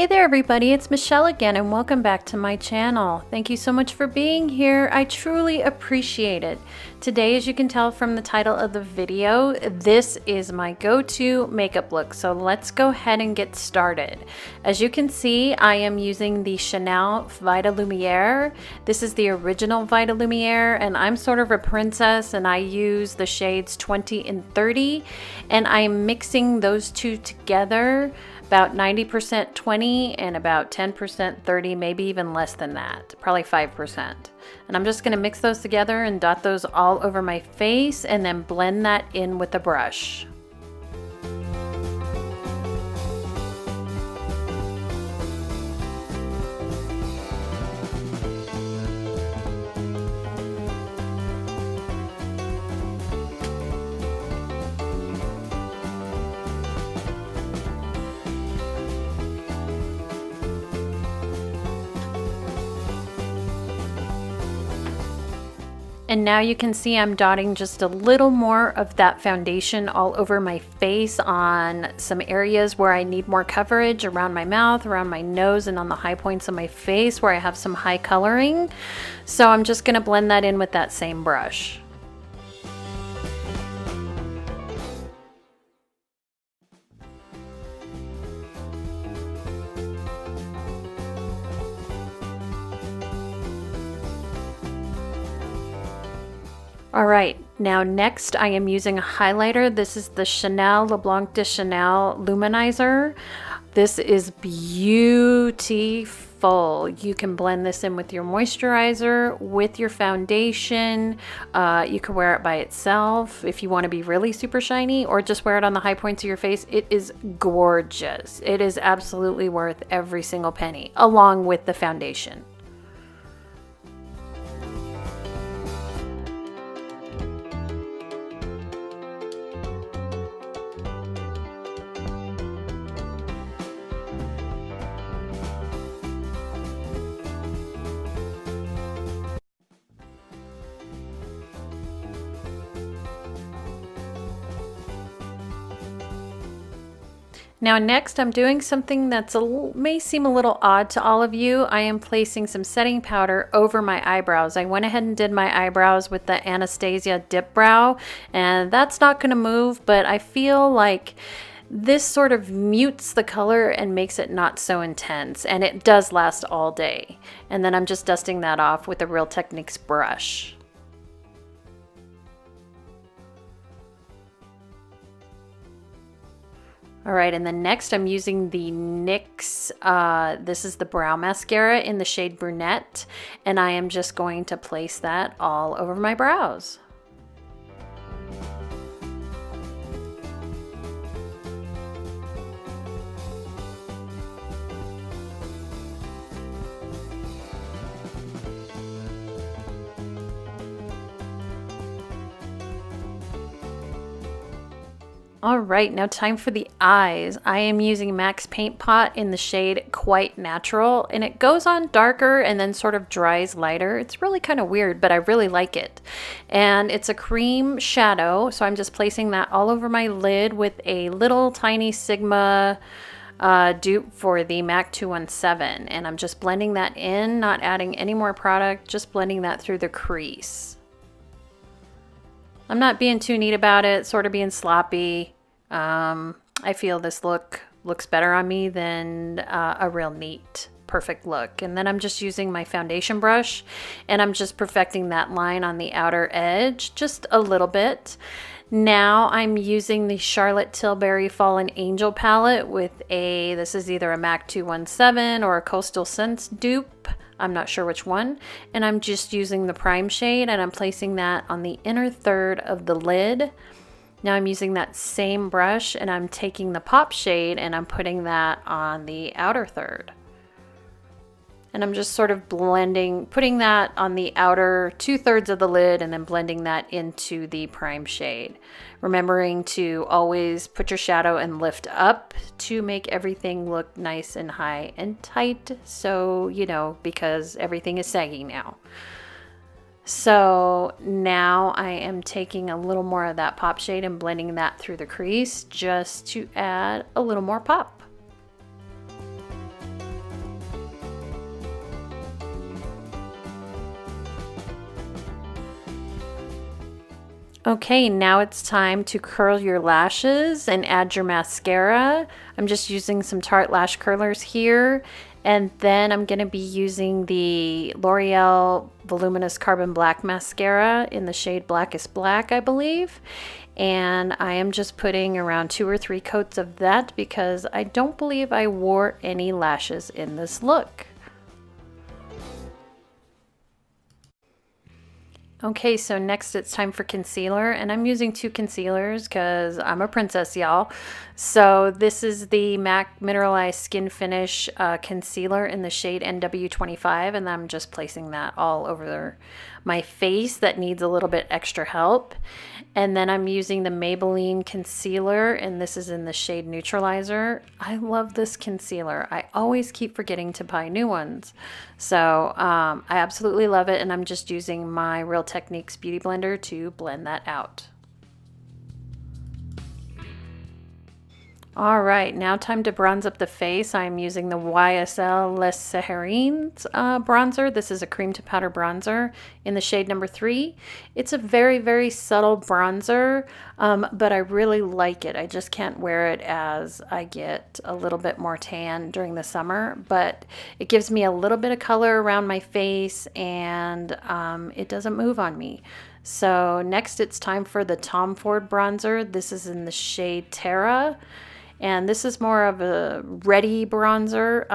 there everybody, it's Michelle again and welcome back to my channel. Thank you so much for being here. I truly appreciate it. Today, as you can tell from the title of the video, this is my go-to makeup look. So let's go ahead and get started. As you can see, I am using the Chanel Vita Lumiere. This is the original Vita Lumiere and I'm sort of a princess and I use the shades 20 and 30 and I'm mixing those two together. About 90% 20 and about 10% 30, maybe even less than that, probably 5%. And I'm just gonna mix those together and dot those all over my face and then blend that in with a brush. And now you can see I'm dotting just a little more of that foundation all over my face on some areas where I need more coverage, around my mouth, around my nose, and on the high points of my face where I have some high coloring. So I'm just gonna blend that in with that same brush. All right, now next I am using a highlighter. This is the Chanel Le Blanc de Chanel Luminizer. This is beautiful. You can blend this in with your moisturizer, with your foundation. You can wear it by itself if you want to be really super shiny, or just wear it on the high points of your face. It is gorgeous. It is absolutely worth every single penny, along with the foundation. Now next I'm doing something that's may seem a little odd to all of you. I am placing some setting powder over my eyebrows. I went ahead and did my eyebrows with the Anastasia Dip Brow, and that's not going to move, but I feel like this sort of mutes the color and makes it not so intense, and it does last all day. And then I'm just dusting that off with a Real Techniques brush. All right, and then next I'm using the NYX, this is the brow mascara in the shade Brunette, and I am just going to place that all over my brows. All right, now time for the eyes. I am using MAC's Paint Pot in the shade Quite Natural, and it goes on darker and then sort of dries lighter. It's really kind of weird, but I really like it. And it's a cream shadow, so I'm just placing that all over my lid with a little tiny Sigma dupe for the MAC 217. And I'm just blending that in, not adding any more product, just blending that through the crease. I'm not being too neat about it, sort of being sloppy. I feel this looks better on me than a real neat, perfect look. And then I'm just using my foundation brush and I'm just perfecting that line on the outer edge just a little bit. Now I'm using the Charlotte Tilbury Fallen Angel palette with this is either a MAC 217 or a Coastal Scents dupe. I'm not sure which one. And I'm just using the prime shade and I'm placing that on the inner third of the lid. Now I'm using that same brush and I'm taking the pop shade and I'm putting that on the outer third. And I'm just sort of putting that on the outer 2/3 of the lid and then blending that into the prime shade. Remembering to always put your shadow and lift up to make everything look nice and high and tight. So, you know, because everything is sagging now. So now I am taking a little more of that pop shade and blending that through the crease just to add a little more pop. Okay, now it's time to curl your lashes and add your mascara. I'm just using some Tarte lash curlers here. And then I'm going to be using the L'Oreal Voluminous Carbon Black Mascara in the shade Blackest Black, I believe. And I am just putting around 2 or 3 coats of that because I don't believe I wore any lashes in this look. Okay, so next it's time for concealer, and I'm using 2 concealers because I'm a princess, y'all. So this is the MAC Mineralized Skin Finish concealer in the shade NW25, and I'm just placing that all over my face that needs a little bit extra help. And then I'm using the Maybelline concealer, and this is in the shade Neutralizer. I love this concealer. I always keep forgetting to buy new ones. So I absolutely love it, and I'm just using my Real Techniques Beauty Blender to blend that out. All right, now time to bronze up the face. I'm using the YSL Les Saharines bronzer. This is a cream to powder bronzer in the shade number 3. It's a very, very subtle bronzer, but I really like it. I just can't wear it as I get a little bit more tan during the summer, but it gives me a little bit of color around my face, and it doesn't move on me. So next it's time for the Tom Ford bronzer. This is in the shade Terra. And this is more of a ready bronzer.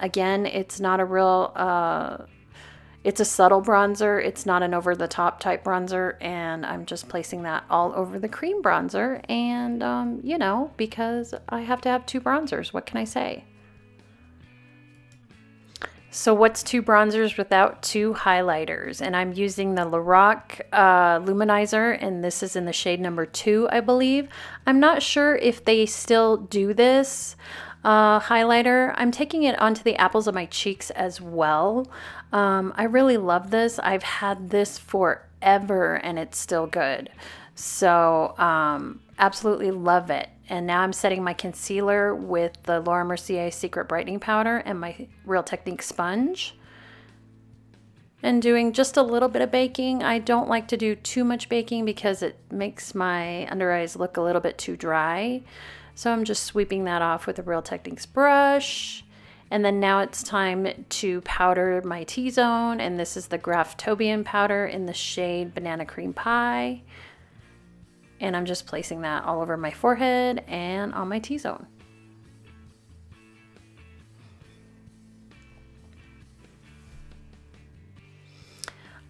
Again, it's not a real, it's a subtle bronzer. It's not an over-the-top type bronzer. And I'm just placing that all over the cream bronzer. And, you know, because I have to have 2 bronzers. What can I say? So what's 2 bronzers without 2 highlighters? And I'm using the Lorac Luminizer, and this is in the shade number 2, I believe. I'm not sure if they still do this highlighter. I'm taking it onto the apples of my cheeks as well. I really love this. I've had this forever, and it's still good. So absolutely love it. And now I'm setting my concealer with the Laura Mercier Secret Brightening Powder and my Real Techniques sponge. And doing just a little bit of baking. I don't like to do too much baking because it makes my under eyes look a little bit too dry. So I'm just sweeping that off with a Real Techniques brush. And then now it's time to powder my T-zone. And this is the Graftobian powder in the shade Banana Cream Pie. And I'm just placing that all over my forehead and on my T-zone.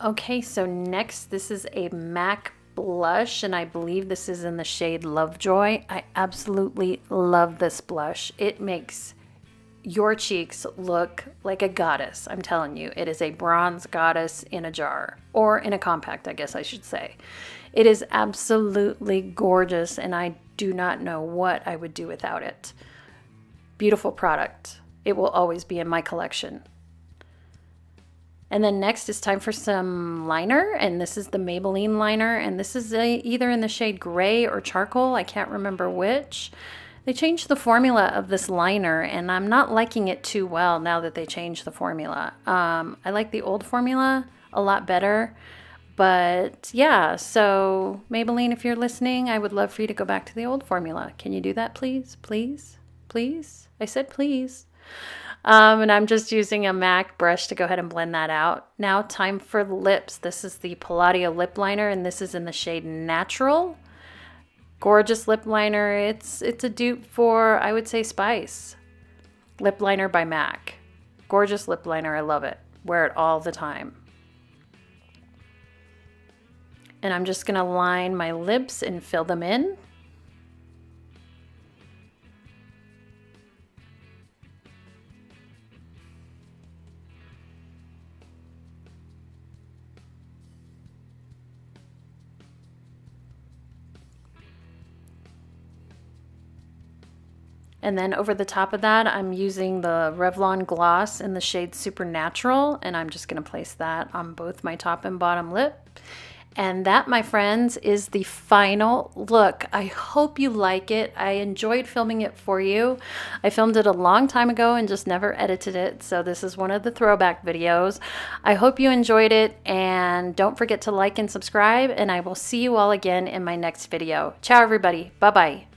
Okay, so next this is a MAC blush, and I believe this is in the shade Lovejoy. I absolutely love this blush. It makes your cheeks look like a goddess. I'm telling you, it is a bronze goddess in a jar, or in a compact, I guess I should say. It is absolutely gorgeous, and I do not know what I would do without it. Beautiful product. It will always be in my collection. And then next it's time for some liner, and this is the Maybelline liner, and this is either in the shade gray or charcoal. I can't remember which. They changed the formula of this liner, and I'm not liking it too well now that they changed the formula. I like the old formula a lot better. But yeah, so Maybelline, if you're listening, I would love for you to go back to the old formula. Can you do that, please? Please? Please? I said please. And I'm just using a MAC brush to go ahead and blend that out. Now time for lips. This is the Palladio lip liner, and this is in the shade Natural. Gorgeous lip liner. It's a dupe for, I would say, Spice. Lip liner by MAC. Gorgeous lip liner. I love it. Wear it all the time. And I'm just going to line my lips and fill them in. And then over the top of that, I'm using the Revlon gloss in the shade Supernatural, and I'm just going to place that on both my top and bottom lip. And that, my friends, is the final look. I hope you like it. I enjoyed filming it for you. I filmed it a long time ago and just never edited it, so this is one of the throwback videos. I hope you enjoyed it, and don't forget to like and subscribe, and I will see you all again in my next video. Ciao, everybody. Bye-bye.